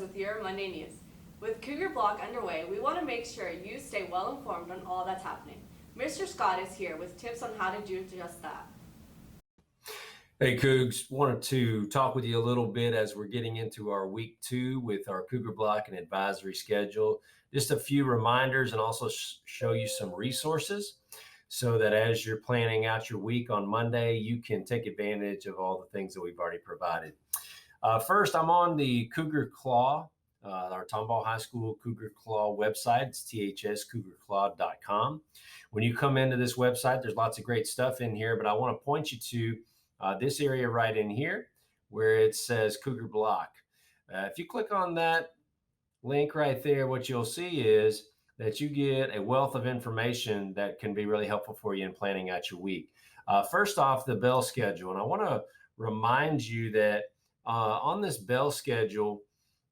with your Monday news. With Cougar Block underway, we want to make sure you stay well informed on all that's happening. Mr. Scott is here with tips on how to do just that. Hey Cougs, wanted to talk with you a little bit as we're getting into our week 2 with our Cougar Block and advisory schedule. Just a few reminders and also show you some resources so that as you're planning out your week on Monday, you can take advantage of all the things that we've already provided. First, I'm on the Cougar Claw, our Tomball High School Cougar Claw website. It's KTHS-TV.com. When you come into this website, there's lots of great stuff in here, but I want to point you to this area right in here where it says Cougar Block. If you click on that link right there, what you'll see is that you get a wealth of information that can be really helpful for you in planning out your week. First off, the bell schedule. And I want to remind you that on this bell schedule,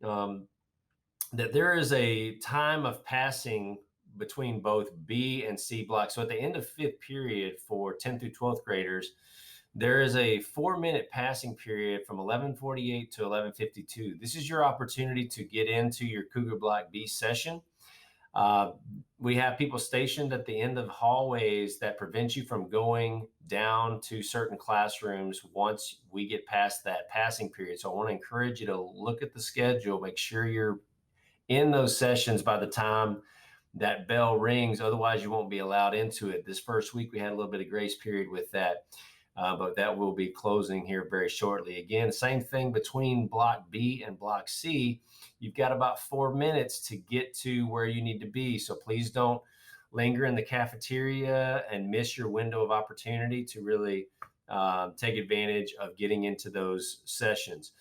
that there is a time of passing between both B and C blocks. So at the end of 5th period for 10th through 12th graders, there is a 4-minute passing period from 11:48 to 11:52. This is your opportunity to get into your Cougar Block B session. We have people stationed at the end of hallways that prevent you from going down to certain classrooms once we get past that passing period. So I want to encourage you to look at the schedule, make sure you're in those sessions by the time that bell rings. Otherwise, you won't be allowed into it. This first week, we had a little bit of grace period with that, but that will be closing here very shortly. Again, same thing between Block B and Block C. You've got about 4 minutes to get to where you need to be. So please don't linger in the cafeteria and miss your window of opportunity to really take advantage of getting into those sessions.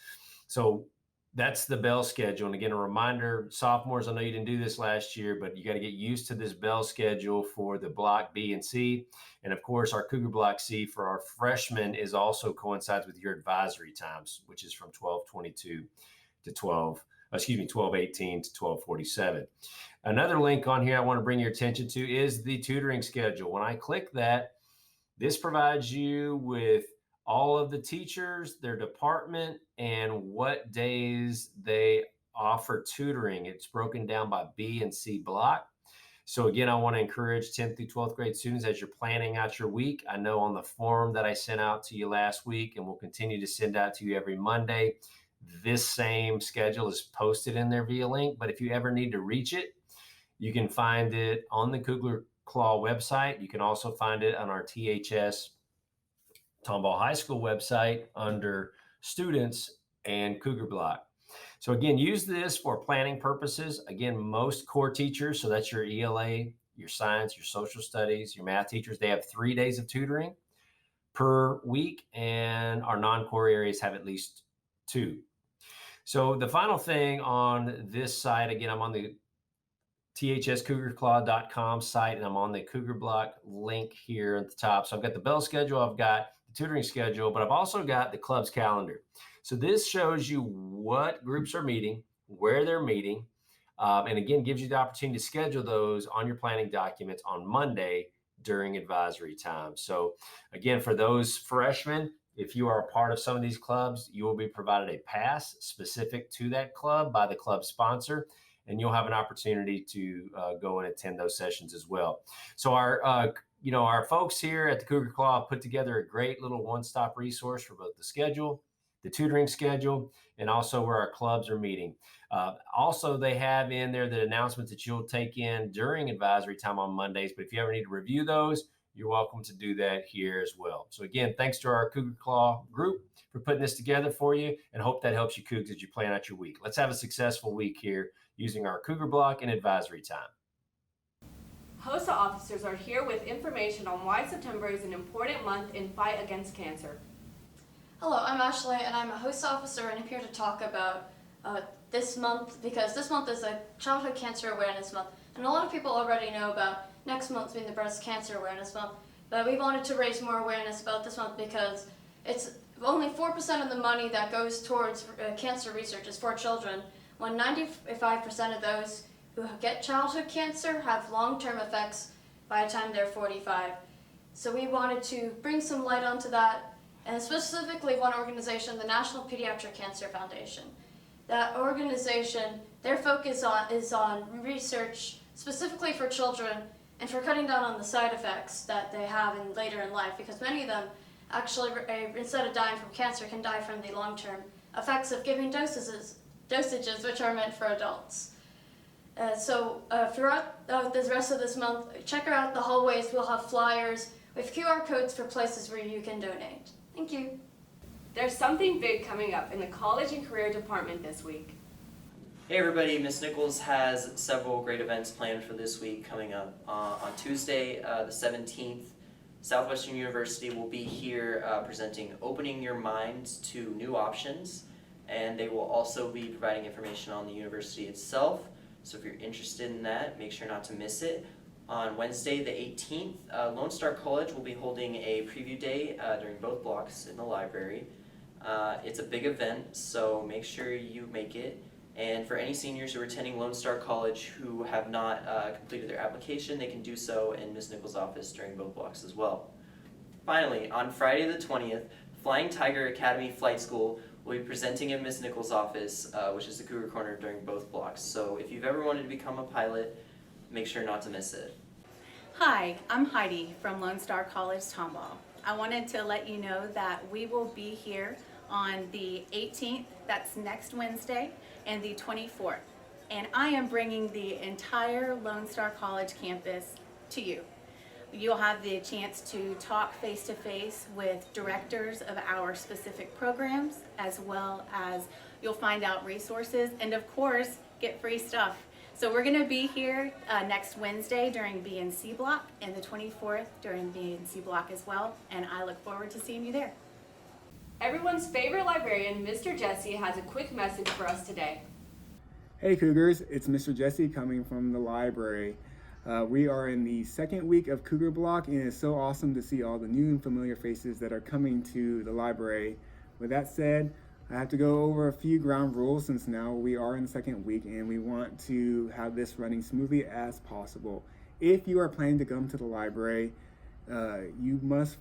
So that's the bell schedule. And again, a reminder, sophomores, I know you didn't do this last year, but you got to get used to this bell schedule for the Block B and C. And of course, our Cougar Block C for our freshmen is also coincides with your advisory times, which is from 12:22 to 12:18 to 12:47. Another link on here I want to bring your attention to is the tutoring schedule. When I click that, this provides you with all of the teachers, their department, and what days they offer tutoring. It's broken down by B and C block. So again, I want to encourage 10th through 12th grade students as you're planning out your week. I know on the form that I sent out to you last week and will continue to send out to you every Monday, this same schedule is posted in there via link. But if you ever need to reach it, you can find it on the Cougar Claw website. You can also find it on our THS Tomball High School website under students and Cougar Block. So again, use this for planning purposes. Again, most core teachers, so that's your ELA, your science, your social studies, your math teachers, they have 3 days of tutoring per week, and our non-core areas have at least 2. So the final thing on this site, again, I'm on the thscougarclaw.com site, and I'm on the Cougar Block link here at the top. So I've got the bell schedule, I've got the tutoring schedule, but I've also got the club's calendar. So this shows you what groups are meeting, where they're meeting, and again, gives you the opportunity to schedule those on your planning documents on Monday during advisory time. So again, for those freshmen, if you are a part of some of these clubs, you will be provided a pass specific to that club by the club sponsor, and you'll have an opportunity to go and attend those sessions as well. So our folks here at the Cougar Claw put together a great little one-stop resource for both the schedule, the tutoring schedule, and also where our clubs are meeting. Also, they have in there the announcements that you'll take in during advisory time on Mondays, but if you ever need to review those, you're welcome to do that here as well. So again, thanks to our Cougar Claw group for putting this together for you, and hope that helps you, Cougs, as you plan out your week. Let's have a successful week here using our Cougar Block and advisory time. HOSA officers are here with information on why September is an important month in fight against cancer. Hello, I'm Ashley, and I'm a HOSA officer, and I'm here to talk about this month, because this month is a Childhood Cancer Awareness Month, and a lot of people already know about next month being the Breast Cancer Awareness Month, but we wanted to raise more awareness about this month because it's only 4% of the money that goes towards cancer research is for children, when 95% of those who get childhood cancer have long-term effects by the time they're 45. So we wanted to bring some light onto that, and specifically one organization, the National Pediatric Cancer Foundation. that organization, their focus is on research specifically for children and for cutting down on the side effects that they have later in life, because many of them actually, instead of dying from cancer, can die from the long-term effects of giving dosages which are meant for adults. Throughout the rest of this month, check out the hallways. We'll have flyers with QR codes for places where you can donate. Thank you. There's something big coming up in the College and Career Department this week. Hey everybody, Ms. Nichols has several great events planned for this week coming up. On Tuesday, the 17th, Southwestern University will be here presenting Opening Your Mind to New Options, and they will also be providing information on the university itself. So if you're interested in that, make sure not to miss it. On Wednesday, the 18th, Lone Star College will be holding a preview day during both blocks in the library. It's a big event, so make sure you make it. And for any seniors who are attending Lone Star College who have not completed their application, they can do so in Ms. Nichols' office during both blocks as well. Finally, on Friday the 20th, Flying Tiger Academy Flight School will be presenting in Ms. Nichols' office, which is the Cougar Corner, during both blocks. So if you've ever wanted to become a pilot, make sure not to miss it. Hi, I'm Heidi from Lone Star College Tomball. I wanted to let you know that we will be here on the 18th, that's next Wednesday, and the 24th. And I am bringing the entire Lone Star College campus to you. You'll have the chance to talk face-to-face with directors of our specific programs, as well as you'll find out resources and of course get free stuff. So we're going to be here next Wednesday during B and C block, and the 24th during B and C block as well, and I look forward to seeing you there. Everyone's favorite librarian, Mr. Jesse, has a quick message for us today. Hey Cougars, it's Mr. Jesse coming from the library. We are in the second week of Cougar Block, and it's so awesome to see all the new and familiar faces that are coming to the library. With that said, I have to go over a few ground rules since now we are in the second week and we want to have this running smoothly as possible. If you are planning to come to the library, you must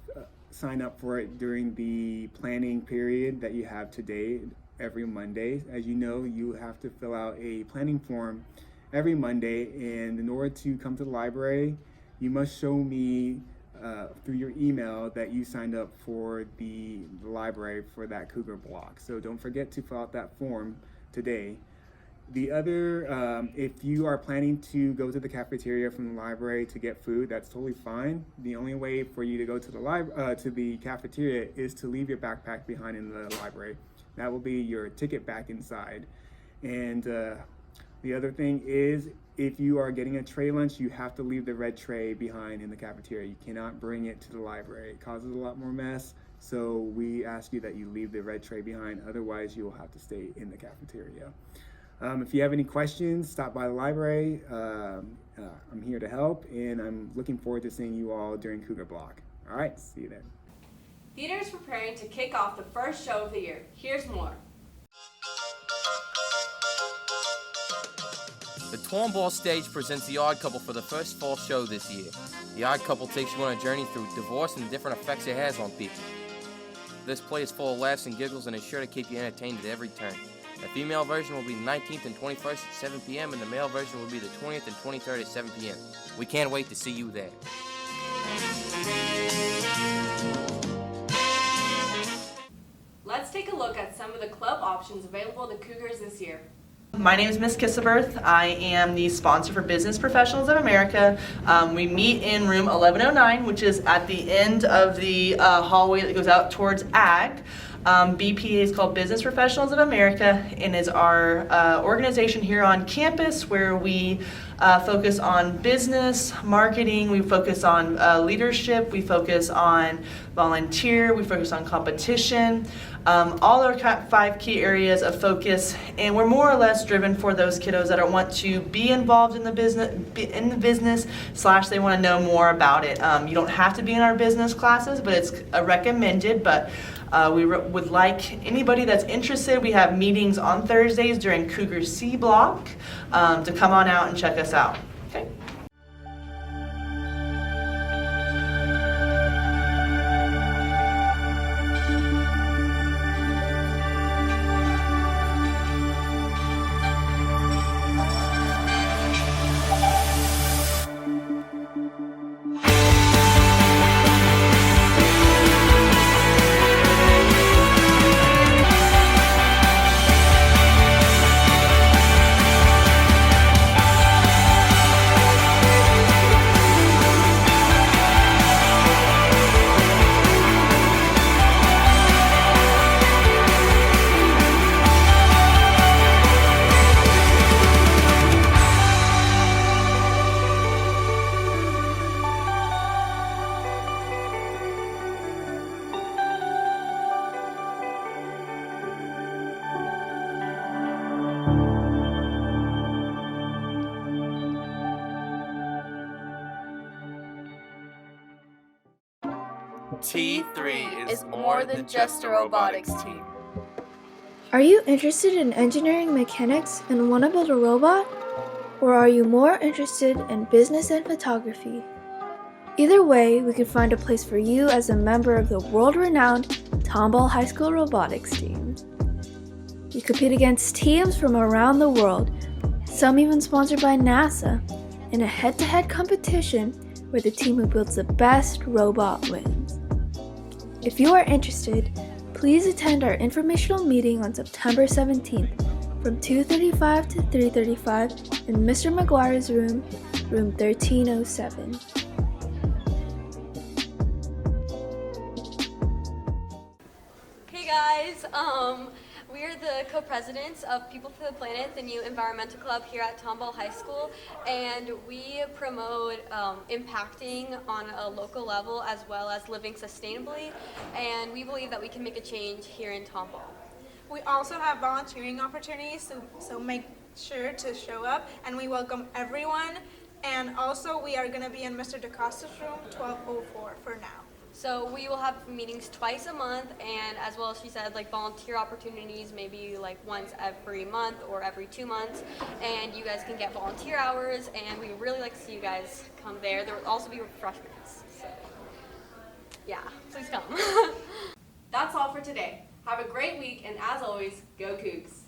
sign up for it during the planning period that you have today, every Monday. As you know, you have to fill out a planning form every Monday, and in order to come to the library, you must show me through your email that you signed up for the library for that Cougar Block. So don't forget to fill out that form today. The other, if you are planning to go to the cafeteria from the library to get food, that's totally fine. The only way for you to go to the cafeteria is to leave your backpack behind in the library. That will be your ticket back inside. And the other thing is, if you are getting a tray lunch, you have to leave the red tray behind in the cafeteria. You cannot bring it to the library. It causes a lot more mess. So we ask you that you leave the red tray behind. Otherwise, you will have to stay in the cafeteria. If you have any questions, stop by the library. I'm here to help, and I'm looking forward to seeing you all during Cougar Block. All right, see you then. Theater is preparing to kick off the first show of the year. Here's more. The Tomball stage presents The Odd Couple for the first fall show this year. The Odd Couple takes you on a journey through divorce and the different effects it has on people. This play is full of laughs and giggles and is sure to keep you entertained at every turn. The female version will be the 19th and 21st at 7 p.m. and the male version will be the 20th and 23rd at 7 p.m. We can't wait to see you there. Let's take a look at some of the club options available to Cougars this year. My name is Ms. Kisseberth. I am the sponsor for Business Professionals of America. We meet in room 1109, which is at the end of the hallway that goes out towards Ag. BPA is called Business Professionals of America and is our organization here on campus where we focus on business, marketing, we focus on leadership, we focus on volunteer, we focus on competition, all our 5 key areas of focus, and we're more or less driven for those kiddos that want to be involved in the business, / they want to know more about it. You don't have to be in our business classes, but it's recommended, but we would like anybody that's interested. We have meetings on Thursdays during Cougar C block to come on out and check us out. Okay. T3 is more than just a robotics team. Are you interested in engineering mechanics and want to build a robot? Or are you more interested in business and photography? Either way, we can find a place for you as a member of the world-renowned Tomball High School robotics team. You compete against teams from around the world, some even sponsored by NASA, in a head-to-head competition where the team who builds the best robot wins. If you are interested, please attend our informational meeting on September 17th from 2:35 to 3:35 in Mr. McGuire's room 1307. Hey guys, we're the co-presidents of People for the Planet, the new environmental club here at Tomball High School, and we promote impacting on a local level as well as living sustainably, and we believe that we can make a change here in Tomball. We also have volunteering opportunities, so make sure to show up, and we welcome everyone. And also, we are going to be in Mr. DeCosta's room, 1204 for now. So we will have meetings twice a month, and as well as she said, like volunteer opportunities, maybe like once every month or every 2 months, and you guys can get volunteer hours, and we really like to see you guys come there. There will also be refreshments, so yeah, please come. That's all for today. Have a great week, and as always, go Cougs!